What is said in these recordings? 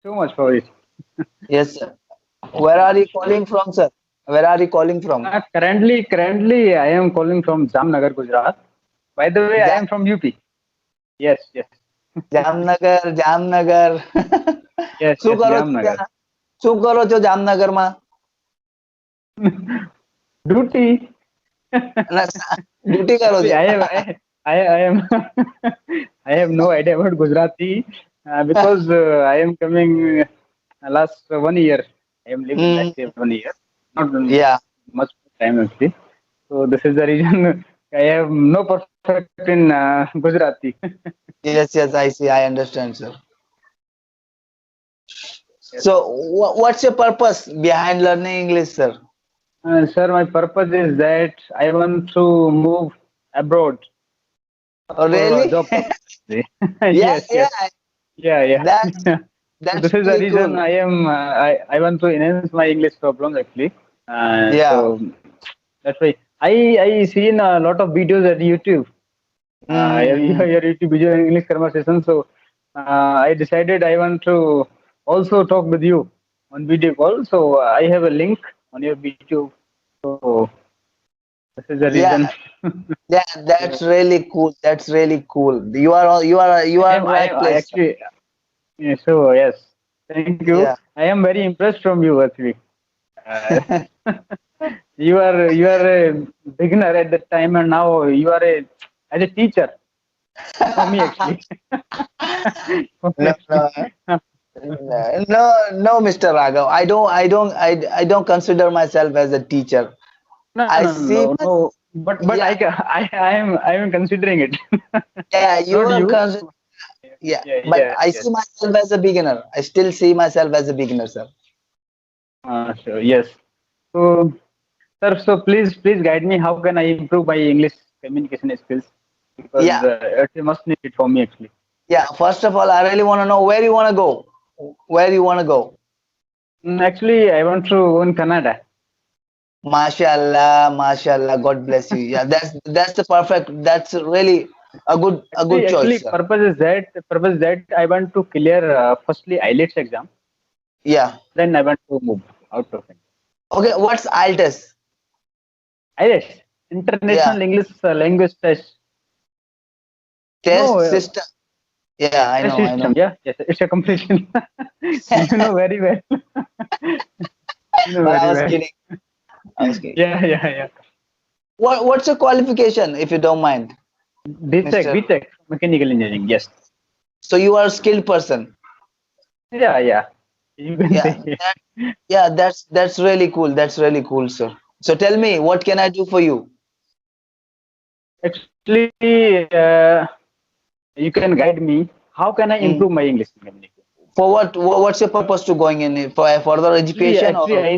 so much for it. Yes, sir. Where are you calling from, sir? Where are you calling from? Currently, I am calling from Jamnagar, Gujarat. By the way, I Ja- am from UP. Yes, yes, Jamnagar Jamnagar yes, શું yes, કરો છો Jamnagar. ત્યાં શું કરો છો જામનગરમાં Duty. Duty કરો Actually, છો I am, I have no idea about Gujarati because I am coming last 1 year. I am living last Hmm. year 1 year, not Yeah. much time actually. So this is the reason I have no perfect in Gujarati. Yes, yes, I see. I understand, sir. Yes. So, what's your purpose behind learning English, sir? Sir, my purpose is that I want to move abroad Oh, for really? job purpose. Yeah, Yes, yeah. yes, yeah, yeah. That So that's this is the really reason cool. I am. I want to enhance my English problems actually. Yeah. So that's why I seen a lot of videos at YouTube. Mm-hmm. Your YouTube video English conversation. So I decided I want to also talk with you on video call. So I have a link on your video. So this is the Yeah, reason. yeah. That's really cool. That's really cool. You are right I place, sir. actually. Yeah, so yes, thank you. Yeah. I am very impressed from you actually. Uh, you are a beginner at that time, and now you are a as a teacher for me actually. For me No, actually. no. No, no, Mr. Raghav. I don't consider myself as a teacher. No, I no, see no, my, no. But yeah, I am considering it. yeah, you Not are you. consider, yeah, Yeah, but yes, I yes. see myself as a beginner. I still see myself as a beginner, sir. Sure, yes. So, sir, so please guide me. How can I improve my English communication skills? Because Yeah, it must need it for me actually. yeah. First of all, I really want to know where you want to go. Where you want to go? Actually, I want to go in Canada. Mashallah, mashallah. God bless you. Yeah, that's the perfect. That's really a good Actually, choice, sir. purpose that I want to clear firstly IELTS exam. Yeah. Then I want to move out of it. Okay. What's IELTS? IELTS, International Yeah. English Language Test. You know, Test system. Yeah, I test know. I system. know. Yeah, yes, it's a completion. You know very well. You know But I very was well. kidding. I was kidding. Yeah, yeah, yeah. What's your qualification, if you don't mind, BTech, Mister? BTech, mechanical engineering. Yes. So you are a skilled person. Yeah, yeah. You can Yeah, say. yeah. That's really cool. That's really cool, sir. So tell me, what can I do for you? Actually, you can guide me. How can I Mm. improve my English communication? For what? What's your purpose to going in for further Actually, education actually, or?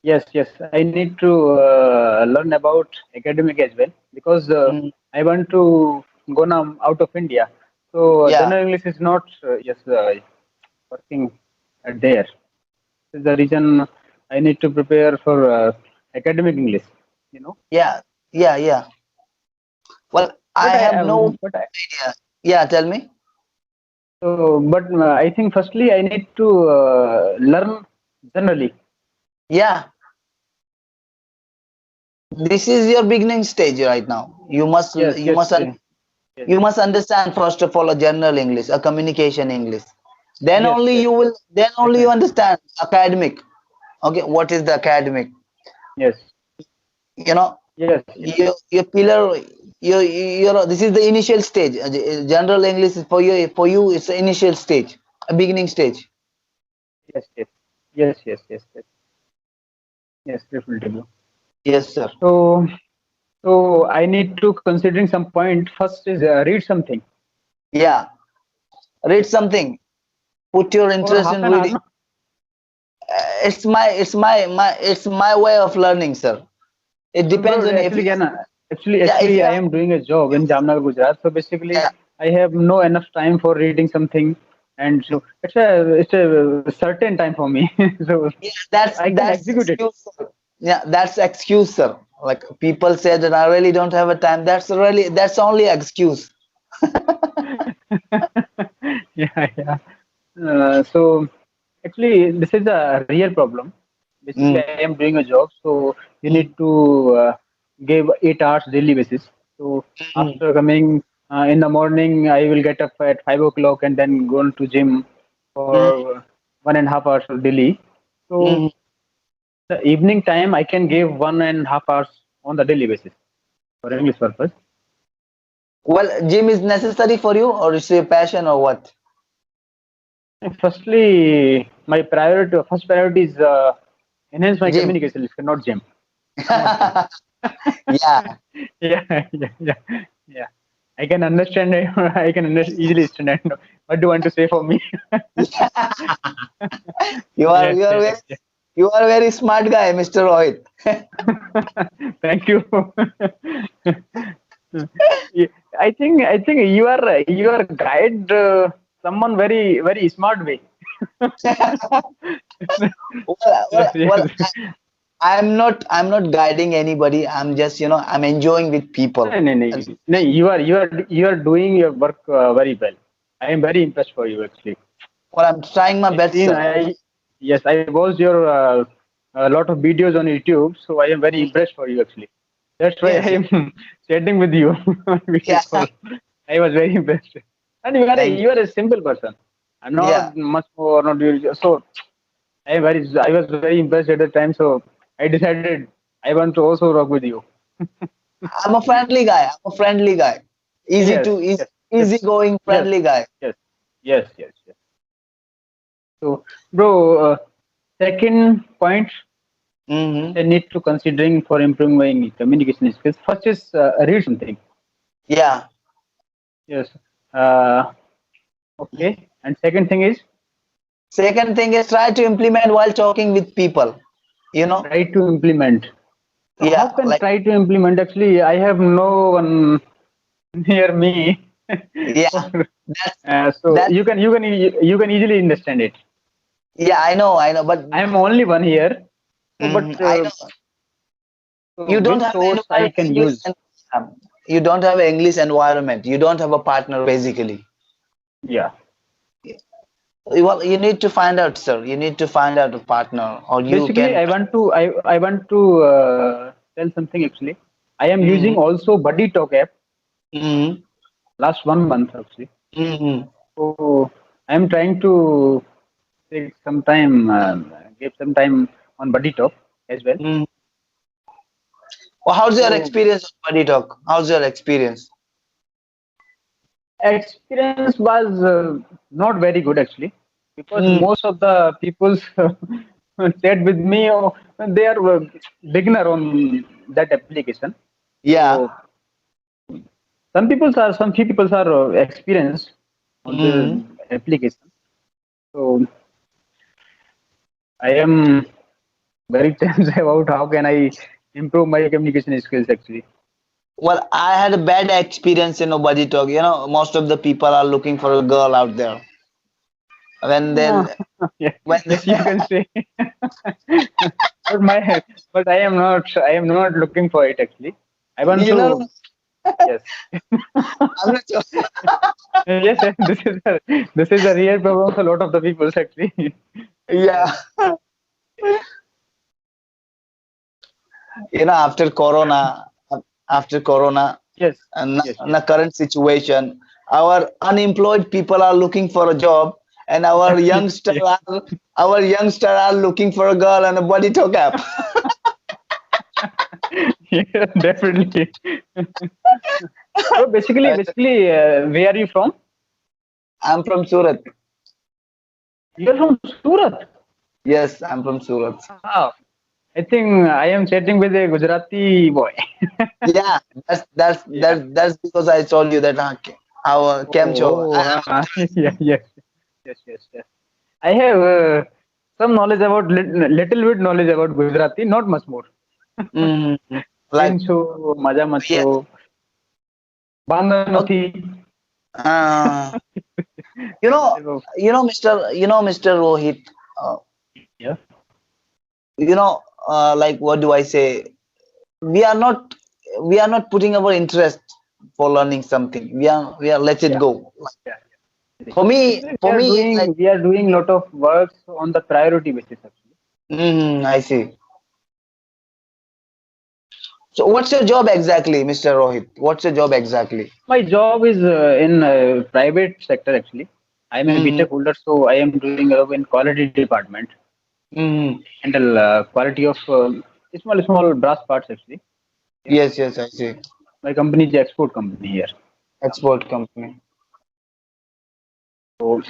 yes, yes, I need to learn about academic as well because Mm, I want to go now out of India. So yeah, general English is not yes working there. This is the reason I need to prepare for academic English. You know, yeah, yeah, yeah. Well, I have no but I idea. Yeah, tell me. but I think firstly I need to learn generally. Yeah, this is your beginning stage right now. You must Yes, you yes, must yes, you must understand first of all a general English, a communication English. Then yes, only yes, you will. Then only you definitely. understand academic. Okay, what is the academic? Yes, You know, yes, yes, your pillar. Your this is the initial stage. General English is for you. For you, it's the initial stage, a beginning stage. yes, yes, yes, yes, yes, yes, yes, definitely. Yes, sir. So, so I need to considering some point. First is read something. Yeah, read something. Put your For interest half in an hour, reading. no? It's my way of learning, sir. It depends Bro, on if you. actually, yeah, na. Yeah, if Actually, you I are. am doing a job in Jamnagar, Gujarat. So basically, Yeah, I have no enough time for reading something, and so it's a certain time for me. So yeah, that's I can that's execute it. excuse, sir. Yeah, that's excuse, sir. Like people say that I really don't have a time. That's only excuse. Yeah, yeah. So actually, this is a real problem. Basically, Mm, I am doing a job, so you need mm, to give 8 hours daily basis. So mm, after coming in the morning, I will get up at 5 o'clock and then go to gym mm, for 1.5 hours daily. So mm. the evening time, I can give 1.5 hours on the daily basis for English purpose. Well, gym is necessary for you, or is it a passion, or what? Firstly, my priority, first priority is enhance my Gym. communication skills, not gym. Not gym. Yeah. Yeah, yeah. Yeah. I can understand. I can easily understand what do you want to say for me. You are Yes, you are yes, very yes. you are a very smart guy, Mr. Rohit. Thank you. Yeah, I think you are guide someone very smart way. Well, Yes, well, yes. well, I'm not guiding anybody. I'm just, I'm enjoying with No, people. no, no, That's, no. You are doing your work very well. I am very impressed for you actually. well, I'm trying my I best, seen sir. I Yes, I watched your a lot of videos on YouTube, so I am very Mm, impressed for you actually. That's why I yes, yes. am chatting with you on video Yeah. call. I was very impressed, and you are a, Thank you are a simple person. I'm you. Yeah. not much more not so. I was very impressed at the time, so I decided I want to also work with you. I'm a friendly guy. I'm a friendly guy. Yes, yes, yes, Easy going, yes, friendly guy. yes, yes, yes, yes. So, bro, second point which I Mm-hmm. need to considering for improving my communication skills. First is read something. Yeah. Yes. Uh, okay. And second thing is Second thing is try to implement while talking with people. You know? try to implement. So how Yeah. can Like, try to implement? Actually, I have no one near me. yeah. That's So that's you can easily understand it. yeah, I know, but I am only one here. So, but I know so you don't which have source I can English use? and you don't have English environment. You don't have a partner basically. Yeah. Well, you need to find out, sir. You need to find out a partner, or you Basically, can. I want to tell something actually. I am using Mm-hmm. also Buddy Talk app Mm-hmm. last 1 month actually. Mm-hmm. So I am trying to take some time, give some time on Buddy Talk as well. Mm-hmm. Well, how's your So experience of Buddy Talk? How's your experience? experience was not very good actually because Mm. most of the people chat with me, they are beginner on that application. Yeah. So some few people are experienced on the Mm-hmm. application. So I am very tense about how can I improve my communication skills actually. Well, I had a bad experience in a Buddy Talk. Most of the people are looking for a girl out there. When Ah, they'll yeah, when yes, you can say. but my but I am not looking for it actually. I want you know to, yes. I'm not sure. Yes, yes, this is a real problem for a lot of the people actually. Yes. Yeah. After corona Yes. and Yes. in Yes. the current situation, our unemployed people are looking for a job, and Yeah. our youngster are looking for a girl and a Buddy Talk app. Yeah, definitely. So where are you from? I'm from Surat. You're from Surat. Yes, I'm from Surat. Wow. I think I am chatting with a Gujarati boy. Yeah, Yeah. that's because I told you that our Kemcho. Oh, yeah, yes, yes, yes, yes. I have some knowledge about little bit knowledge about Gujarati, not much more. Like, કેમ છો મજામાં છો yes. વાંધો Okay. નથી. Uh, you know, Mr. Rohit. Uh, Yeah. like, what do I say? We are not we are not putting our interest for learning something. We are let it Yeah. go. Yeah. Actually, For me, like, we are doing lot of works on the priority basis actually. I see. So, what's your job exactly, Mr. Rohit? What's your job exactly? My job is in private sector actually. I am a Mm-hmm. BTech holder, so I am doing in quality department. Mm-hmm. Handle quality of small brass parts actually. Yeah. Yes, yes, I see. My company is export company here. Export company. So